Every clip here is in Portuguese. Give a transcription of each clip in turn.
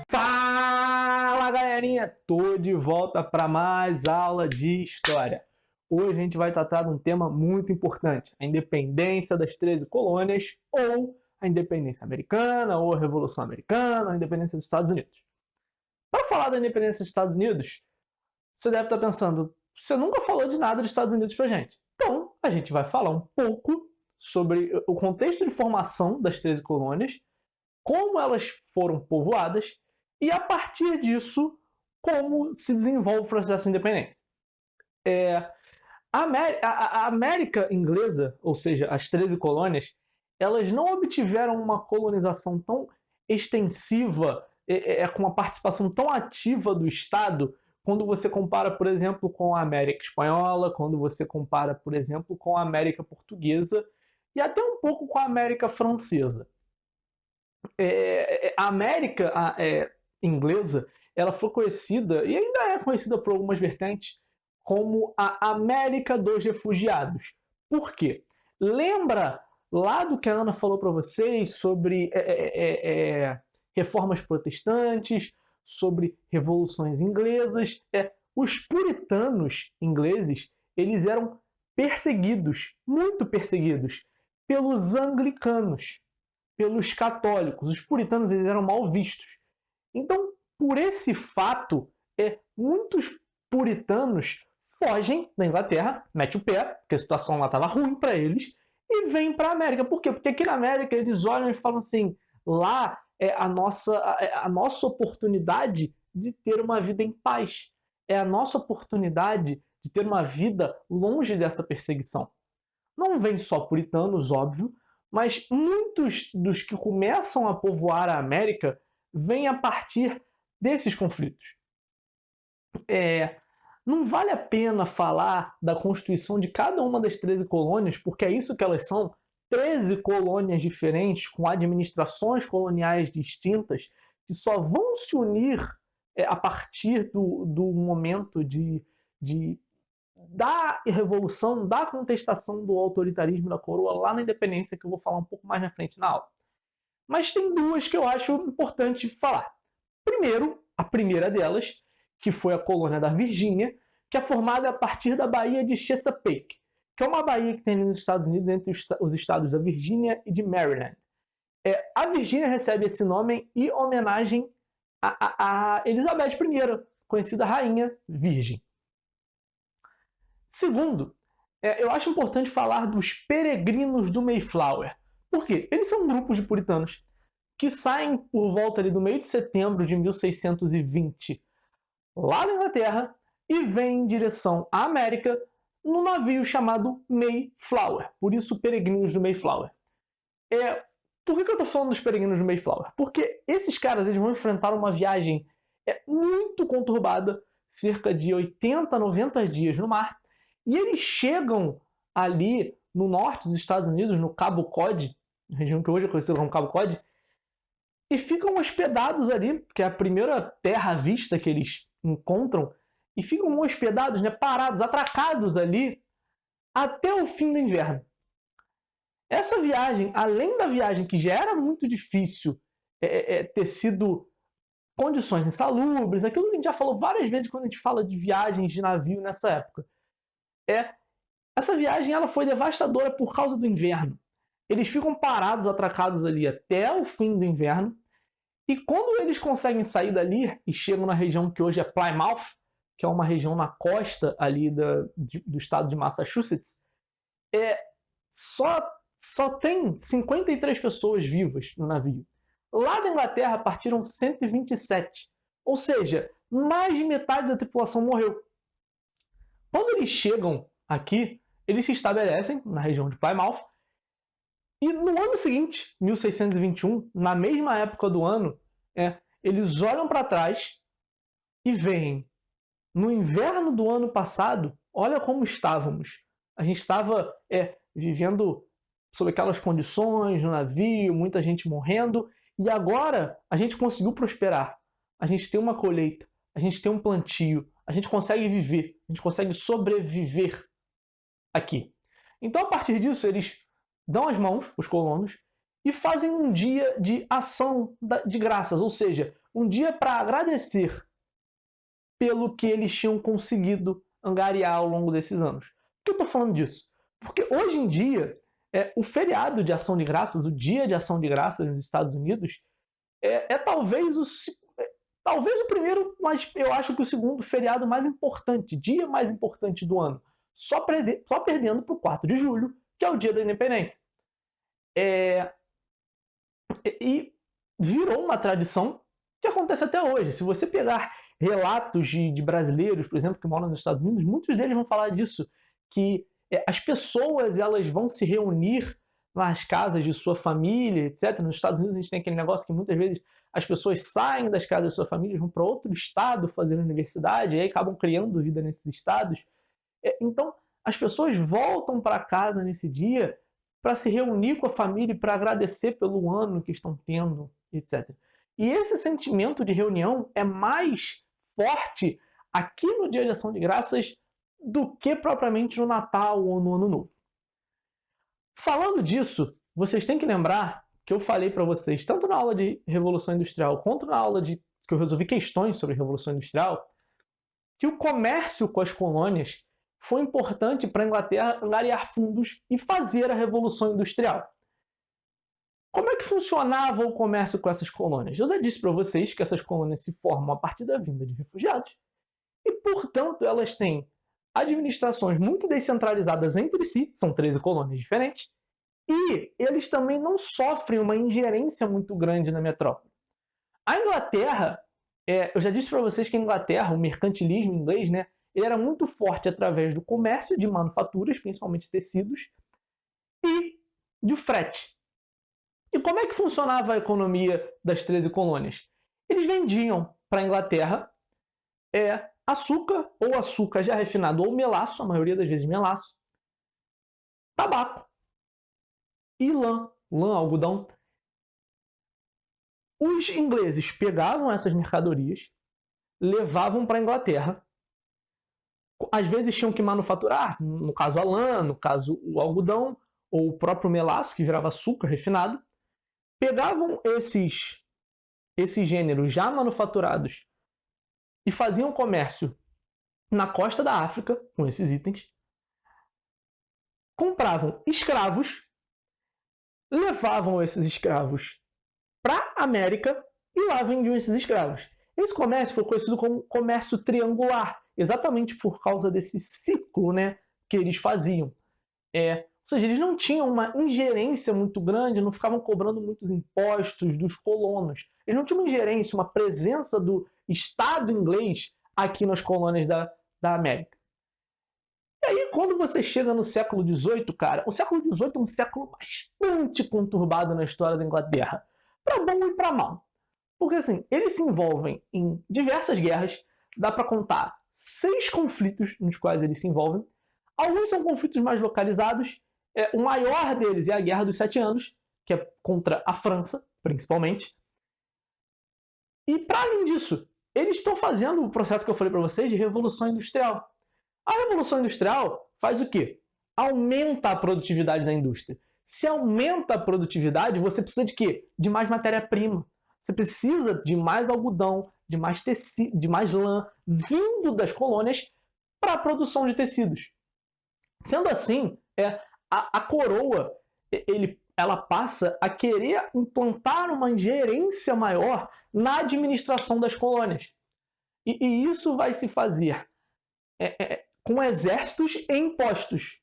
Fala, galerinha! Tô de volta para mais aula de história. Hoje a gente vai tratar de um tema muito importante, a independência das 13 colônias, ou a independência americana, ou a Revolução Americana, ou a independência dos Estados Unidos. Para falar da independência dos Estados Unidos, você deve estar pensando, você nunca falou de nada dos Estados Unidos pra gente. Então, a gente vai falar um pouco sobre o contexto de formação das 13 colônias, como elas foram povoadas e, a partir disso, como se desenvolve o processo de independência. A América inglesa, ou seja, as 13 colônias, elas não obtiveram uma colonização tão extensiva, com uma participação tão ativa do Estado, quando você compara, por exemplo, com a América Espanhola, quando você compara, por exemplo, com a América Portuguesa e até um pouco com a América Francesa. A América inglesa, ela foi conhecida, e ainda é conhecida por algumas vertentes, como a América dos Refugiados. Por quê? Lembra lá do que a Ana falou para vocês sobre reformas protestantes, sobre revoluções inglesas? Os puritanos ingleses, eles eram perseguidos, muito perseguidos, pelos anglicanos, pelos católicos. Os puritanos, eles eram mal vistos. Então, por esse fato, muitos puritanos fogem da Inglaterra, metem o pé, porque a situação lá estava ruim para eles, e vêm para a América. Por quê? Porque aqui na América eles olham e falam assim, lá é a nossa oportunidade de ter uma vida em paz. É a nossa oportunidade de ter uma vida longe dessa perseguição. Não vem só puritanos, óbvio, mas muitos dos que começam a povoar a América vêm a partir desses conflitos. Não vale a pena falar da constituição de cada uma das 13 colônias, porque é isso que elas são, 13 colônias diferentes, com administrações coloniais distintas, que só vão se unir a partir do momento da revolução, da contestação do autoritarismo da coroa lá na independência, que eu vou falar um pouco mais na frente na aula. Mas tem duas que eu acho importante falar. Primeiro, a primeira delas, que foi a colônia da Virgínia, que é formada a partir da Baía de Chesapeake, que é uma baía que tem nos Estados Unidos entre os estados da Virgínia e de Maryland. A Virgínia recebe esse nome em homenagem a Elizabeth I, conhecida rainha virgem. Segundo, eu acho importante falar dos peregrinos do Mayflower. Por quê? Eles são grupos de puritanos que saem por volta ali do meio de setembro de 1620 lá da Inglaterra e vêm em direção à América num navio chamado Mayflower. Por isso, peregrinos do Mayflower. Por que eu estou falando dos peregrinos do Mayflower? Porque esses caras eles vão enfrentar uma viagem muito conturbada, cerca de 80 a 90 dias no mar, e eles chegam ali no norte dos Estados Unidos, no Cabo Cod, região que hoje é conhecida como Cabo Cod, e ficam hospedados ali, que é a primeira terra à vista que eles encontram, e ficam hospedados, parados, atracados ali, até o fim do inverno. Essa viagem, além da viagem que já era muito difícil ter sido condições insalubres, aquilo que a gente já falou várias vezes quando a gente fala de viagens de navio nessa época. Essa viagem ela foi devastadora por causa do inverno. Eles ficam parados, atracados ali até o fim do inverno, e quando eles conseguem sair dali e chegam na região que hoje é Plymouth, que é uma região na costa ali do estado de Massachusetts, só tem 53 pessoas vivas no navio. Lá da Inglaterra partiram 127, ou seja, mais de metade da tripulação morreu. Quando eles chegam aqui, eles se estabelecem na região de Plymouth, e no ano seguinte, 1621, na mesma época do ano, eles olham para trás e veem, no inverno do ano passado, olha como estávamos. A gente estava vivendo sob aquelas condições no navio, muita gente morrendo, e agora a gente conseguiu prosperar. A gente tem uma colheita, a gente tem um plantio, a gente consegue viver, a gente consegue sobreviver aqui. Então, a partir disso, eles dão as mãos, os colonos, e fazem um dia de ação de graças, ou seja, um dia para agradecer pelo que eles tinham conseguido angariar ao longo desses anos. Por que eu estou falando disso? Porque hoje em dia, o feriado de ação de graças, o dia de ação de graças nos Estados Unidos, talvez o primeiro, mas eu acho que o segundo feriado mais importante, dia mais importante do ano, só perdendo para o 4 de julho, que é o dia da independência. E virou uma tradição que acontece até hoje. Se você pegar relatos de brasileiros, por exemplo, que moram nos Estados Unidos, muitos deles vão falar disso, que as pessoas elas vão se reunir nas casas de sua família, etc. Nos Estados Unidos a gente tem aquele negócio que muitas vezes as pessoas saem das casas de sua família, vão para outro estado fazer universidade, e aí acabam criando vida nesses estados. Então, as pessoas voltam para casa nesse dia para se reunir com a família e para agradecer pelo ano que estão tendo, etc. E esse sentimento de reunião é mais forte aqui no Dia de Ação de Graças do que propriamente no Natal ou no Ano Novo. Falando disso, vocês têm que lembrar que eu falei para vocês, tanto na aula de Revolução Industrial quanto na aula que eu resolvi questões sobre Revolução Industrial, que o comércio com as colônias foi importante para a Inglaterra angariar fundos e fazer a Revolução Industrial. Como é que funcionava o comércio com essas colônias? Eu já disse para vocês que essas colônias se formam a partir da vinda de refugiados e, portanto, elas têm administrações muito descentralizadas entre si, são 13 colônias diferentes, e eles também não sofrem uma ingerência muito grande na metrópole. A Inglaterra, eu já disse para vocês que a Inglaterra, o mercantilismo inglês, né, ele era muito forte através do comércio de manufaturas, principalmente tecidos, e do frete. E como é que funcionava a economia das 13 colônias? Eles vendiam para a Inglaterra açúcar, ou açúcar já refinado, ou melaço, a maioria das vezes melaço, tabaco e lã, algodão. Os ingleses pegavam essas mercadorias, levavam para a Inglaterra, às vezes tinham que manufaturar, no caso a lã, no caso o algodão, ou o próprio melaço, que virava açúcar refinado, pegavam esses gêneros já manufaturados e faziam comércio na costa da África com esses itens, compravam escravos, levavam esses escravos para a América e lá vendiam esses escravos. Esse comércio foi conhecido como comércio triangular, exatamente por causa desse ciclo, né, que eles faziam. Ou seja, eles não tinham uma ingerência muito grande, não ficavam cobrando muitos impostos dos colonos. Eles não tinham uma ingerência, uma presença do Estado inglês aqui nas colônias da América. E aí, quando você chega no século XVIII, cara, o século XVIII é um século bastante conturbado na história da Inglaterra, para bom e para mal. Porque assim, eles se envolvem em diversas guerras, dá para contar 6 conflitos nos quais eles se envolvem. Alguns são conflitos mais localizados. O maior deles é a Guerra dos 7 Anos, que é contra a França, principalmente. E para além disso, eles estão fazendo o processo que eu falei para vocês de Revolução Industrial. A Revolução Industrial faz o quê? Aumenta a produtividade da indústria. Se aumenta a produtividade, você precisa de quê? De mais matéria-prima. Você precisa de mais algodão, de mais tecido, de mais lã, vindo das colônias para a produção de tecidos. Sendo assim, a coroa ela passa a querer implantar uma ingerência maior na administração das colônias. E isso vai se fazer com exércitos e impostos.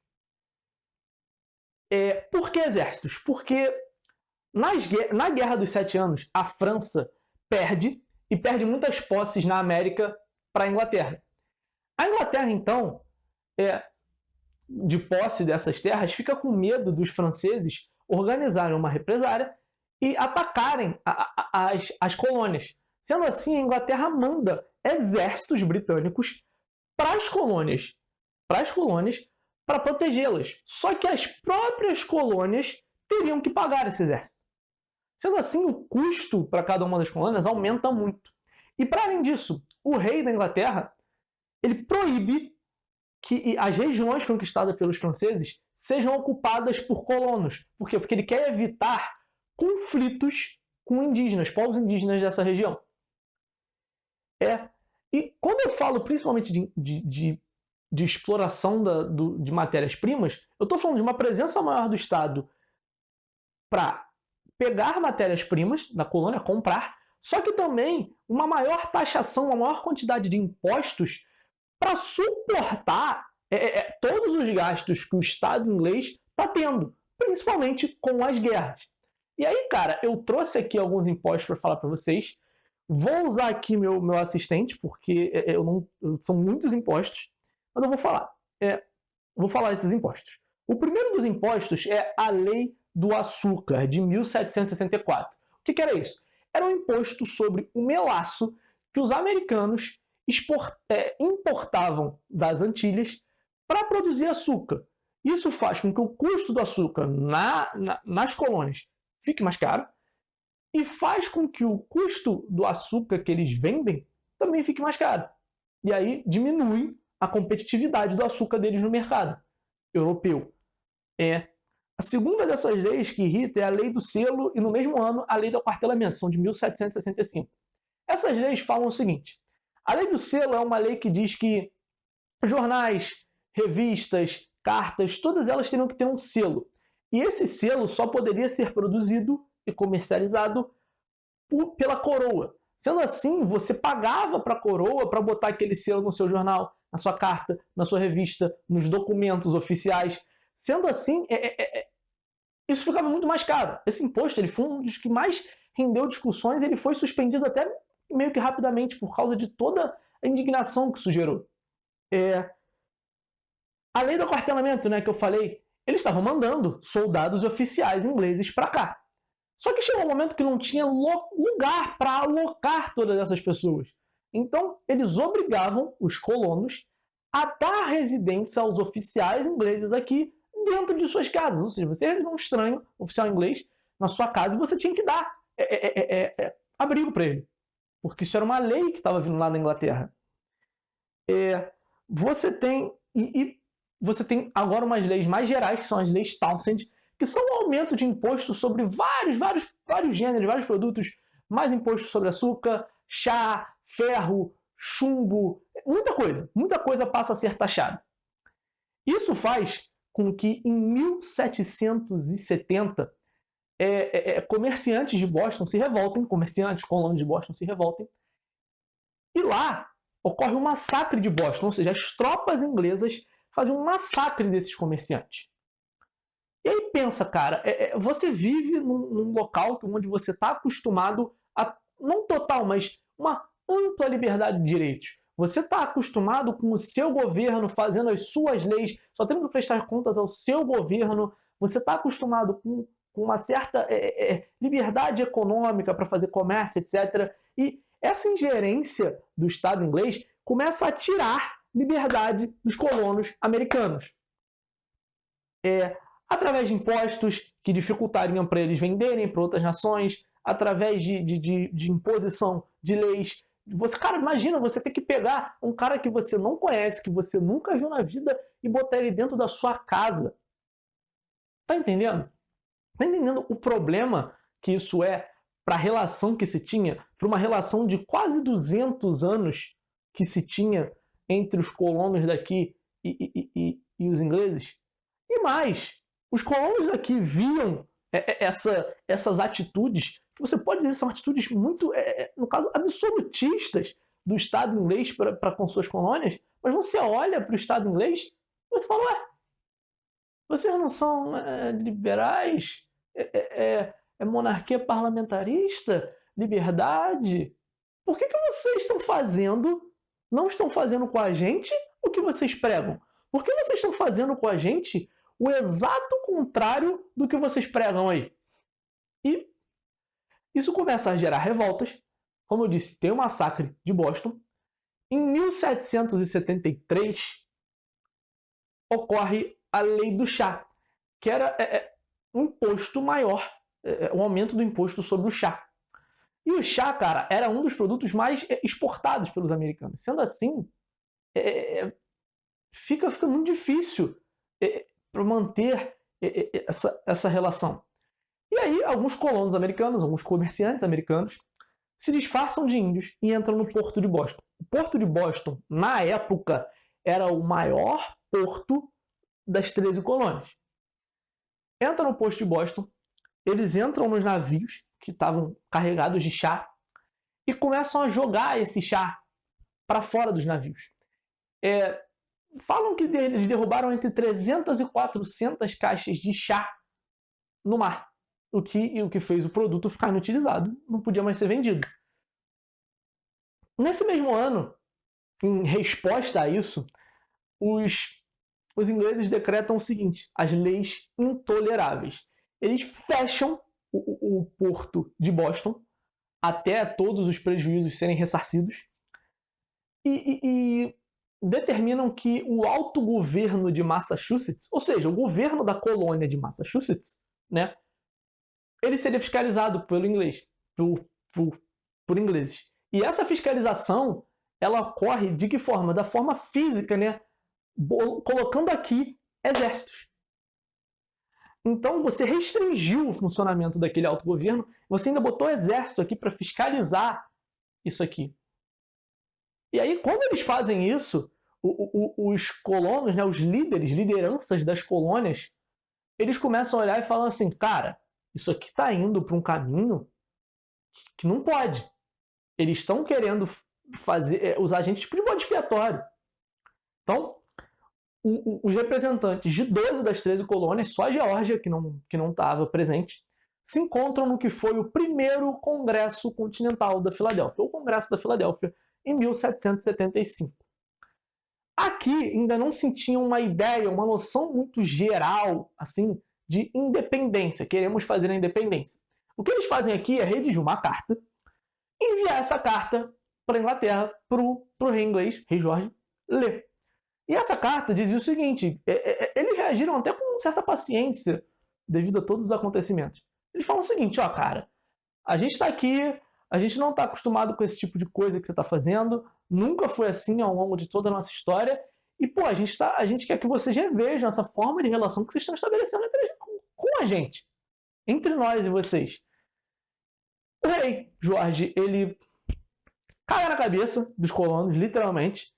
Por que exércitos? Porque na Guerra dos 7 Anos, a França perde, e perde muitas posses na América para a Inglaterra. A Inglaterra, então, de posse dessas terras, fica com medo dos franceses organizarem uma represália e atacarem as colônias. Sendo assim, a Inglaterra manda exércitos britânicos para as colônias para protegê-las. Só que as próprias colônias teriam que pagar esse exército. Sendo assim, o custo para cada uma das colônias aumenta muito. E para além disso, o rei da Inglaterra ele proíbe que as regiões conquistadas pelos franceses sejam ocupadas por colonos. Por quê? Porque ele quer evitar conflitos com indígenas, povos indígenas dessa região. E quando eu falo principalmente de exploração de matérias-primas, eu estou falando de uma presença maior do Estado para pegar matérias-primas da colônia, comprar, só que também uma maior taxação, uma maior quantidade de impostos para suportar todos os gastos que o Estado inglês está tendo, principalmente com as guerras. E aí, cara, eu trouxe aqui alguns impostos para falar para vocês. Vou usar aqui meu assistente, porque são muitos impostos, mas eu vou falar. Vou falar esses impostos. O primeiro dos impostos é a Lei do Açúcar, de 1764. O que era isso? Era um imposto sobre o melaço que os americanos importavam das Antilhas para produzir açúcar. Isso faz com que o custo do açúcar nas colônias fique mais caro e faz com que o custo do açúcar que eles vendem também fique mais caro. E aí diminui a competitividade do açúcar deles no mercado europeu. A segunda dessas leis que irrita é a Lei do Selo e, no mesmo ano, a Lei do Aquartelamento, são de 1765. Essas leis falam o seguinte: a Lei do Selo é uma lei que diz que jornais, revistas, cartas, todas elas teriam que ter um selo. E esse selo só poderia ser produzido e comercializado pela coroa. Sendo assim, você pagava para a coroa para botar aquele selo no seu jornal, na sua carta, na sua revista, nos documentos oficiais. Sendo assim, isso ficava muito mais caro. Esse imposto ele foi um dos que mais rendeu discussões, ele foi suspendido até meio que rapidamente por causa de toda a indignação que isso gerou. A lei do aquartelamento, que eu falei, eles estavam mandando soldados oficiais ingleses para cá. Só que chegou um momento que não tinha lugar para alocar todas essas pessoas. Então, eles obrigavam os colonos a dar residência aos oficiais ingleses aqui dentro de suas casas. Ou seja, você recebeu um estranho, oficial inglês, na sua casa e você tinha que dar abrigo para ele. Porque isso era uma lei que estava vindo lá da Inglaterra. Você tem agora umas leis mais gerais, que são as leis Townshend, que são um aumento de imposto sobre vários gêneros, vários produtos, mais imposto sobre açúcar, chá, ferro, chumbo, muita coisa passa a ser taxada. Isso faz com que em 1770 comerciantes de Boston se revoltem, comerciantes, colonos de Boston se revoltem, e lá ocorre um massacre de Boston, ou seja, as tropas inglesas fazem um massacre desses comerciantes. E aí pensa, cara, você vive num local onde você está acostumado a, não total, mas uma ampla liberdade de direitos. Você está acostumado com o seu governo fazendo as suas leis, só tendo que prestar contas ao seu governo. Você está acostumado com uma certa liberdade econômica para fazer comércio, etc. E essa ingerência do Estado inglês começa a tirar liberdade dos colonos americanos. Através de impostos que dificultariam para eles venderem para outras nações, através de imposição de leis. Cara, imagina você ter que pegar um cara que você não conhece, que você nunca viu na vida e botar ele dentro da sua casa. Tá entendendo? Tá entendendo o problema que isso é para a relação que se tinha, para uma relação de quase 200 anos que se tinha entre os colonos daqui e os ingleses? E mais, os colonos daqui viam essas atitudes, que você pode dizer são atitudes muito, no caso, absolutistas do Estado inglês para com suas colônias, mas você olha para o Estado inglês e você fala, vocês não são liberais? Monarquia parlamentarista? Liberdade? Por que vocês não estão fazendo com a gente o que vocês pregam? Por que vocês estão fazendo com a gente o exato contrário do que vocês pregam aí? E isso começa a gerar revoltas. Como eu disse, tem o massacre de Boston. Em 1773, ocorre a Lei do Chá, que era um imposto maior, um aumento do imposto sobre o chá. E o chá, cara, era um dos produtos mais exportados pelos americanos. Sendo assim, fica muito difícil para manter essa relação. E aí, alguns colonos americanos, alguns comerciantes americanos, se disfarçam de índios e entram no Porto de Boston. O Porto de Boston, na época, era o maior porto das 13 colônias. Entra no Porto de Boston, eles entram nos navios que estavam carregados de chá e começam a jogar esse chá para fora dos navios. Falam que eles derrubaram entre 300 e 400 caixas de chá no mar, o que fez o produto ficar inutilizado, não podia mais ser vendido. Nesse mesmo ano, em resposta a isso, os ingleses decretam o seguinte: as leis intoleráveis. Eles fecham o porto de Boston até todos os prejuízos serem ressarcidos e determinam que o autogoverno de Massachusetts, ou seja, o governo da colônia de Massachusetts, né, ele seria fiscalizado pelo inglês, por ingleses. E essa fiscalização, ela ocorre de que forma? Da forma física, né, colocando aqui exércitos. Então você restringiu o funcionamento daquele autogoverno, você ainda botou exército aqui para fiscalizar isso aqui. E aí, quando eles fazem isso, os colonos, né, os lideranças das colônias, eles começam a olhar e falam assim: cara, isso aqui está indo para um caminho que não pode. Eles estão querendo usar a gente tipo de bode expiatório. Então, os representantes de 12 das 13 colônias, só a Geórgia, que não estava presente, se encontram no que foi o primeiro Congresso Continental da Filadélfia, o Congresso da Filadélfia, em 1775. Aqui ainda não se tinha uma ideia, uma noção muito geral, assim, de independência. Queremos fazer a independência. O que eles fazem aqui é redigir uma carta, enviar essa carta para a Inglaterra, para o rei inglês, rei Jorge, ler. E essa carta dizia o seguinte: eles reagiram até com certa paciência devido a todos os acontecimentos. Eles falam o seguinte: ó, cara, a gente está aqui, a gente não está acostumado com esse tipo de coisa que você está fazendo, nunca foi assim ao longo de toda a nossa história, e pô, a gente quer que vocês revejam essa forma de relação que vocês estão estabelecendo com a gente, entre nós e vocês. O rei Jorge, ele caga na cabeça dos colonos, literalmente,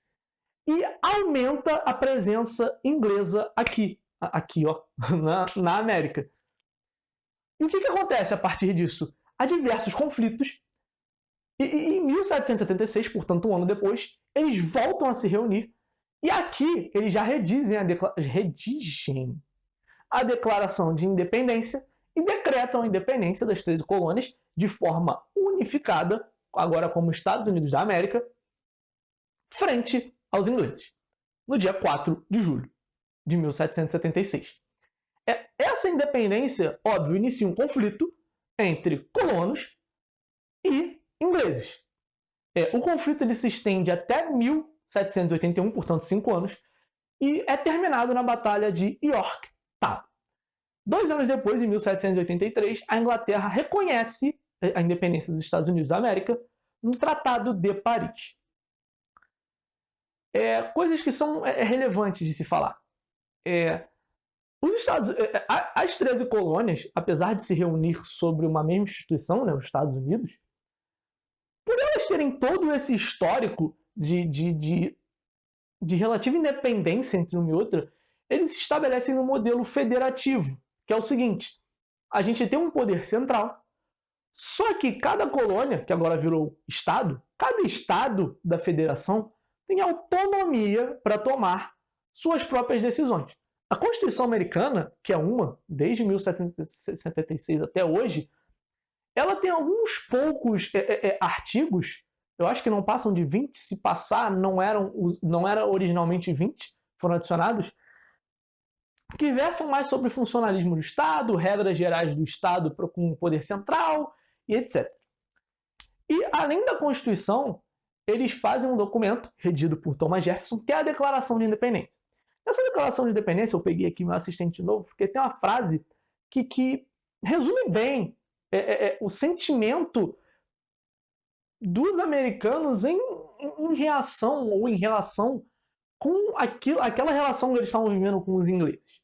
e aumenta a presença inglesa aqui ó, na América. E o que acontece a partir disso? Há diversos conflitos, e em 1776, portanto um ano depois, eles voltam a se reunir, e aqui eles já redigem a declaração de independência e decretam a independência das 13 colônias de forma unificada, agora como Estados Unidos da América, frente aos ingleses, no dia 4 de julho de 1776. Essa independência, óbvio, inicia um conflito entre colonos e ingleses. O conflito ele se estende até 1781, portanto 5 anos, e é terminado na Batalha de Yorktown. 2 anos depois, em 1783, a Inglaterra reconhece a independência dos Estados Unidos da América no Tratado de Paris. Coisas que são relevantes de se falar. As 13 colônias, apesar de se reunir sobre uma mesma instituição, né, os Estados Unidos, por elas terem todo esse histórico de relativa independência entre uma e outra, eles se estabelecem um modelo federativo, que é o seguinte: a gente tem um poder central, só que cada colônia, que agora virou estado, cada estado da federação tem autonomia para tomar suas próprias decisões. A Constituição Americana, que é uma desde 1776 até hoje, ela tem alguns poucos artigos, eu acho que não passam de 20, se passar, não era originalmente 20, foram adicionados, que versam mais sobre o funcionalismo do Estado, regras gerais do Estado com o poder central e etc. E, além da Constituição, eles fazem um documento, redigido por Thomas Jefferson, que é a Declaração de Independência. Nessa Declaração de Independência, eu peguei aqui meu assistente de novo, porque tem uma frase que resume bem o sentimento dos americanos em reação ou em relação com aquela relação que eles estavam vivendo com os ingleses.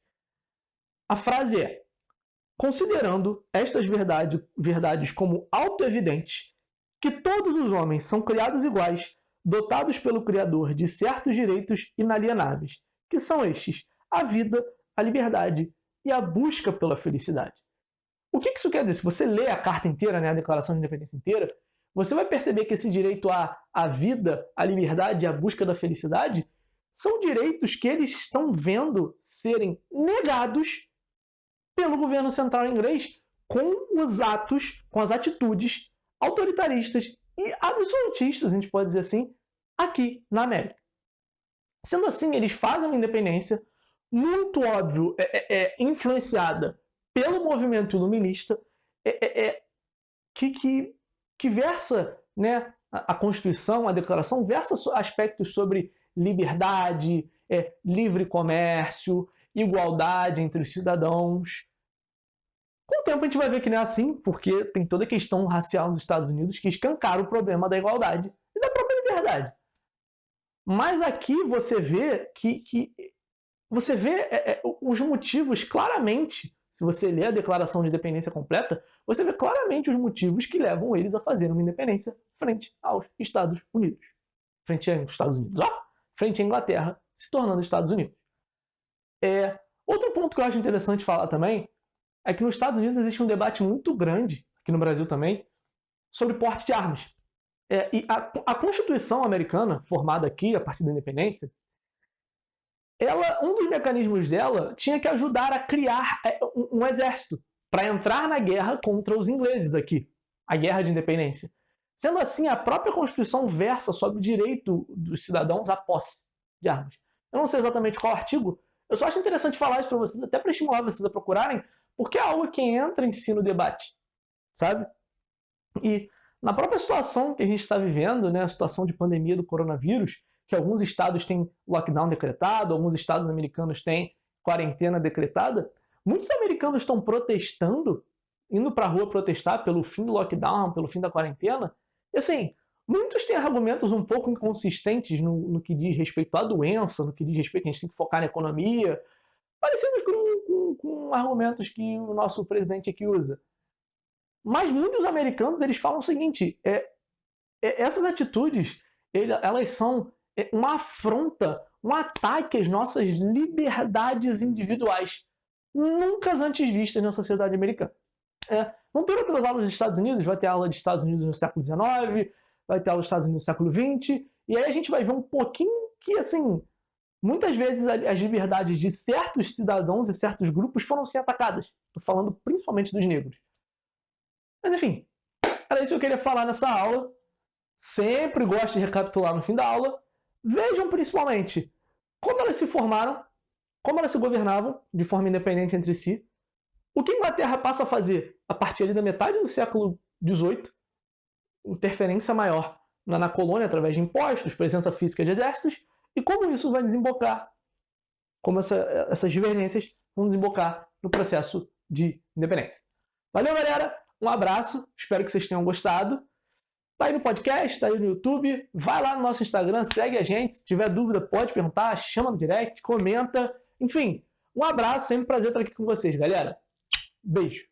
A frase é: Considerando estas verdades como autoevidentes, que todos os homens são criados iguais, dotados pelo Criador de certos direitos inalienáveis, que são estes: a vida, a liberdade e a busca pela felicidade. O que isso quer dizer? Se você lê a carta inteira, né, a Declaração de Independência inteira, você vai perceber que esse direito à vida, à liberdade e à busca da felicidade são direitos que eles estão vendo serem negados pelo governo central inglês com os atos, com as atitudes autoritaristas e absolutistas, a gente pode dizer assim, aqui na América. Sendo assim, eles fazem uma independência muito óbvio, influenciada pelo movimento iluminista, que versa, né, a Constituição, a Declaração, versa aspectos sobre liberdade, livre comércio, igualdade entre os cidadãos. Com o tempo a gente vai ver que não é assim, porque tem toda a questão racial nos Estados Unidos que escancara o problema da igualdade e da própria liberdade. Mas aqui você vê os motivos claramente. Se você ler a Declaração de Independência completa, você vê claramente os motivos que levam eles a fazerem uma independência frente aos Estados Unidos. Frente aos Estados Unidos, frente à Inglaterra, se tornando Estados Unidos. Outro ponto que eu acho interessante falar também é que nos Estados Unidos existe um debate muito grande, aqui no Brasil também, sobre porte de armas. E a Constituição americana, formada aqui a partir da independência, um dos mecanismos dela tinha que ajudar a criar um exército para entrar na guerra contra os ingleses aqui, a guerra de independência. Sendo assim, a própria Constituição versa sobre o direito dos cidadãos à posse de armas. Eu não sei exatamente qual artigo, eu só acho interessante falar isso para vocês, até para estimular vocês a procurarem, porque é algo que entra em si no debate, sabe? E na própria situação que a gente está vivendo, né, a situação de pandemia do coronavírus, que alguns estados têm lockdown decretado, alguns estados americanos têm quarentena decretada, muitos americanos estão protestando, indo para a rua protestar pelo fim do lockdown, pelo fim da quarentena. E assim, muitos têm argumentos um pouco inconsistentes no que diz respeito à doença, no que diz respeito a gente tem que focar na economia, parecidos com argumentos que o nosso presidente aqui usa. Mas muitos americanos eles falam o seguinte, essas atitudes elas são uma afronta, um ataque às nossas liberdades individuais, nunca antes vistas na sociedade americana. Vão ter outras aulas dos Estados Unidos, vai ter aula dos Estados Unidos no século XIX, vai ter aula dos Estados Unidos no século XX, e aí a gente vai ver um pouquinho que, assim, muitas vezes as liberdades de certos cidadãos e certos grupos foram ser atacadas. Estou falando principalmente dos negros. Mas enfim, era isso que eu queria falar nessa aula. Sempre gosto de recapitular no fim da aula. Vejam principalmente como elas se formaram, como elas se governavam de forma independente entre si, o que a Inglaterra passa a fazer a partir ali da metade do século XVIII, interferência maior na colônia através de impostos, presença física de exércitos, e como isso vai desembocar, como essas divergências vão desembocar no processo de independência. Valeu, galera! Um abraço, espero que vocês tenham gostado. Tá aí no podcast, tá aí no YouTube, vai lá no nosso Instagram, segue a gente, se tiver dúvida pode perguntar, chama no direct, comenta, enfim, um abraço, sempre um prazer estar aqui com vocês, galera. Beijo!